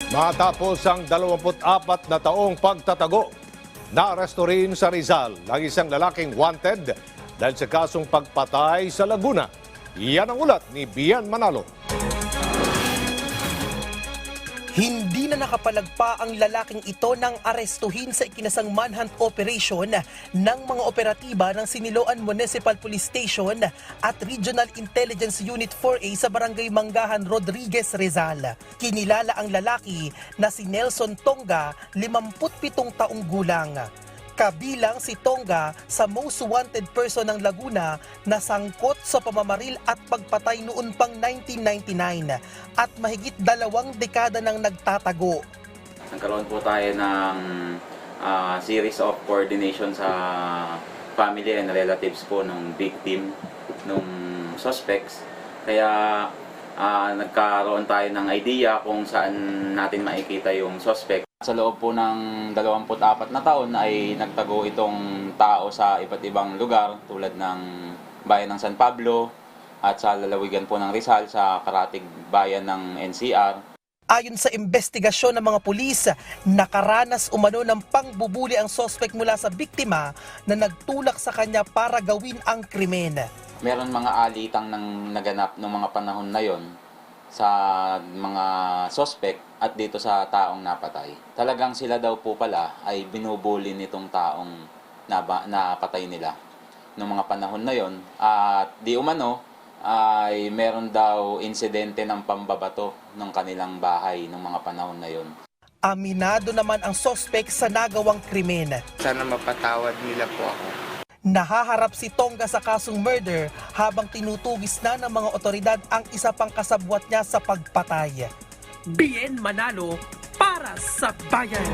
Matapos ang 24 na taong pagtatago, naaresto rin sa Rizal ang isang lalaking wanted dahil sa kasong pagpatay sa Laguna. Yan ang ulat ni Bian Manalo. Hindi na nakapalagpa ang lalaking ito nang arestuhin sa ikinasang manhunt operation ng mga operatiba ng Siniloan Municipal Police Station at Regional Intelligence Unit 4A sa Barangay Manggahan, Rodriguez, Rizal. Kinilala ang lalaki na si Nelson Tonga, 57 taong gulang. Kabilang si Tonga sa most wanted person ng Laguna na sangkot sa pamamaril at pagpatay noon pang 1999 at mahigit 2 dekada nang nagtatago. Nagkaroon po tayo ng series of coordination sa family and relatives po ng victim, nung suspects. Kaya nagkaroon tayo ng idea kung saan natin makikita yung suspect. Sa loob po ng 24 na taon ay nagtago itong tao sa iba't ibang lugar tulad ng bayan ng San Pablo at sa lalawigan po ng Rizal sa karatig bayan ng NCR. Ayon sa investigasyon ng mga pulis, nakaranas umano ng pangbubuli ang suspect mula sa biktima na nagtulak sa kanya para gawin ang krimen. Meron mga alitang nang naganap ng mga panahon na yon sa mga suspect at dito sa taong napatay. Talagang sila daw po pala ay binubuli nitong taong napatay nila noong mga panahon na yon. At di umano ay meron daw insidente ng pambabato ng kanilang bahay noong mga panahon na yon. Aminado naman ang suspect sa nagawang krimen. Sana mapatawad nila po ako. Nahaharap si Tonga sa kasong murder habang tinutugis na ng mga otoridad ang isa pang kasabwat niya sa pagpatay. Bien Manalo para sa bayan.